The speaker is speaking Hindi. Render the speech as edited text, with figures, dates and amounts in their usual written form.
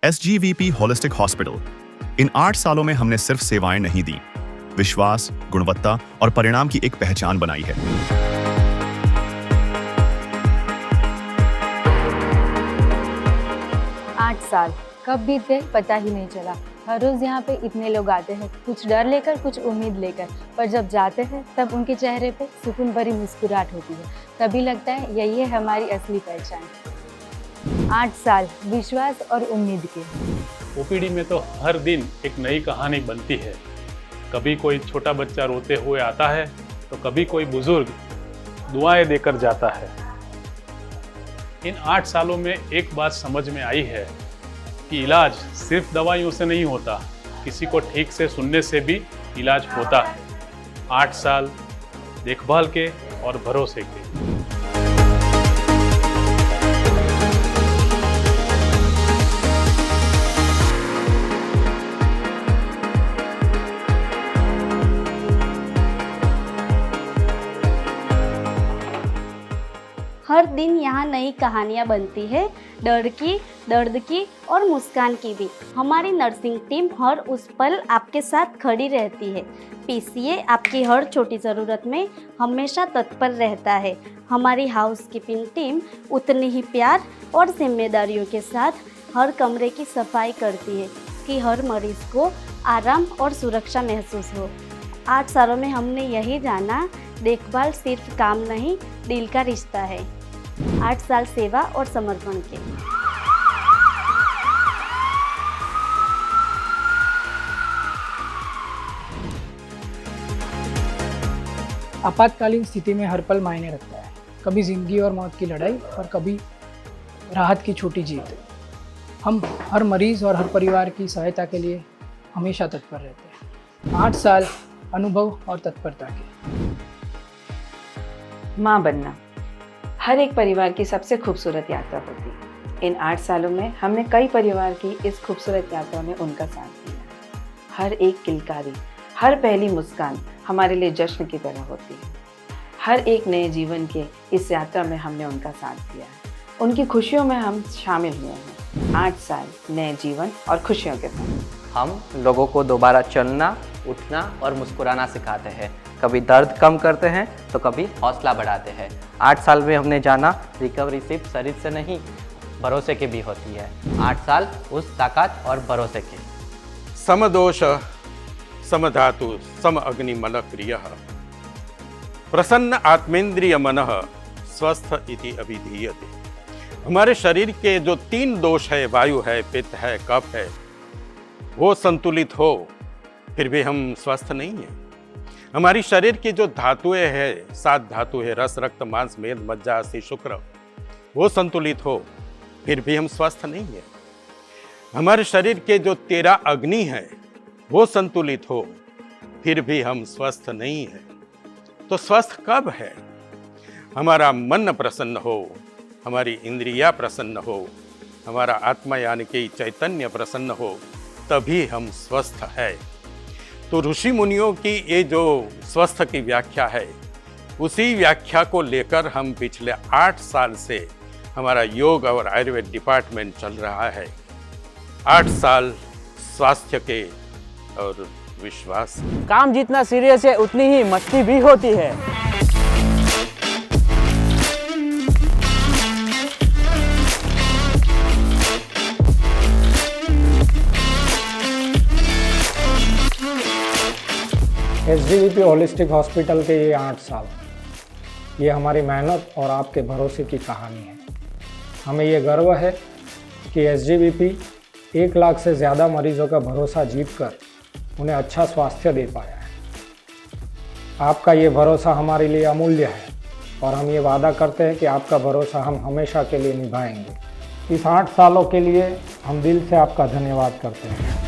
SGVP holistic hospital. इन 8 सालों में हमने सिर्फ सेवाएं नहीं दी, विश्वास, गुणवत्ता और परिणाम की एक पहचान बनाई है। 8 साल कब बीत गए पता ही नहीं चला। हर रोज यहाँ पे इतने लोग आते हैं, कुछ डर लेकर, कुछ उम्मीद लेकर, पर जब जाते हैं तब उनके चेहरे पे सुकून भरी मुस्कुराहट होती है। तभी लगता है यही है हमारी असली पहचान। 8 साल विश्वास और उम्मीद के। ओपीडी में तो हर दिन एक नई कहानी बनती है। कभी कोई छोटा बच्चा रोते हुए आता है तो कभी कोई बुजुर्ग दुआएं देकर जाता है। इन 8 सालों में एक बात समझ में आई है कि इलाज सिर्फ दवाइयों से नहीं होता, किसी को ठीक से सुनने से भी इलाज होता है। 8 साल देखभाल के और भरोसे के। हर दिन यहाँ नई कहानियाँ बनती है, डर की, दर्द की और मुस्कान की भी। हमारी नर्सिंग टीम हर उस पल आपके साथ खड़ी रहती है। PCA आपकी हर छोटी ज़रूरत में हमेशा तत्पर रहता है। हमारी हाउसकीपिंग टीम उतनी ही प्यार और जिम्मेदारियों के साथ हर कमरे की सफाई करती है कि हर मरीज़ को आराम और सुरक्षा महसूस हो। 8 सालों में हमने यही जाना, देखभाल सिर्फ काम नहीं, दिल का रिश्ता है। 8 साल सेवा और समर्पण के। आपातकालीन स्थिति में हर पल मायने रखता है। कभी जिंदगी और मौत की लड़ाई और कभी राहत की छोटी जीत। हम हर मरीज और हर परिवार की सहायता के लिए हमेशा तत्पर रहते हैं। 8 साल अनुभव और तत्परता के। माँ बनना हर एक परिवार की सबसे खूबसूरत यात्रा होती है। इन 8 सालों में हमने कई परिवार की इस खूबसूरत यात्रा में उनका साथ दिया। हर एक किलकारी, हर पहली मुस्कान हमारे लिए जश्न की तरह होती है। हर एक नए जीवन के इस यात्रा में हमने उनका साथ दिया है। उनकी खुशियों में हम शामिल हुए हैं। 8 साल नए जीवन और खुशियों के साथ। हम लोगों को दोबारा चलना, उठना और मुस्कुराना सिखाते हैं। कभी दर्द कम करते हैं तो कभी हौसला बढ़ाते हैं। 8 साल में हमने जाना, रिकवरी सिर्फ शरीर से नहीं, भरोसे की भी होती है। 8 साल उस ताकत और भरोसे की। समदोष समधातु सम अग्निमल प्रियः प्रसन्न आत्मेन्द्रिय मनः स्वस्थ इति अभिधीयते। हमारे शरीर के जो 3 दोष है, वायु है, पित्त है, कफ है, वो संतुलित हो फिर भी हम स्वस्थ नहीं हैं। हमारी शरीर की जो धातुएं हैं, 7 धातु है, रस, रक्त, मांस, मेद, मज्जा, अस्थि, शुक्र, वो संतुलित हो फिर भी हम स्वस्थ नहीं हैं। हमारे शरीर के जो 13 अग्नि है वो संतुलित हो फिर भी हम स्वस्थ नहीं हैं। तो स्वस्थ कब है? हमारा मन प्रसन्न हो, हमारी इंद्रियां प्रसन्न हो, हमारा आत्मा यानी कि चैतन्य प्रसन्न हो, तभी हम स्वस्थ है। तो ऋषि मुनियों की ये जो स्वस्थ की व्याख्या है, उसी व्याख्या को लेकर हम पिछले 8 साल से हमारा योग और आयुर्वेद डिपार्टमेंट चल रहा है। 8 साल स्वास्थ्य के और विश्वास। काम जितना सीरियस है उतनी ही मस्ती भी होती है। SGVP होलिस्टिक हॉस्पिटल के ये 8 साल, ये हमारी मेहनत और आपके भरोसे की कहानी है। हमें ये गर्व है कि SGVP 1 लाख से ज़्यादा मरीजों का भरोसा जीतकर उन्हें अच्छा स्वास्थ्य दे पाया है। आपका ये भरोसा हमारे लिए अमूल्य है और हम ये वादा करते हैं कि आपका भरोसा हम हमेशा के लिए निभाएंगे। इस 8 सालों के लिए हम दिल से आपका धन्यवाद करते हैं।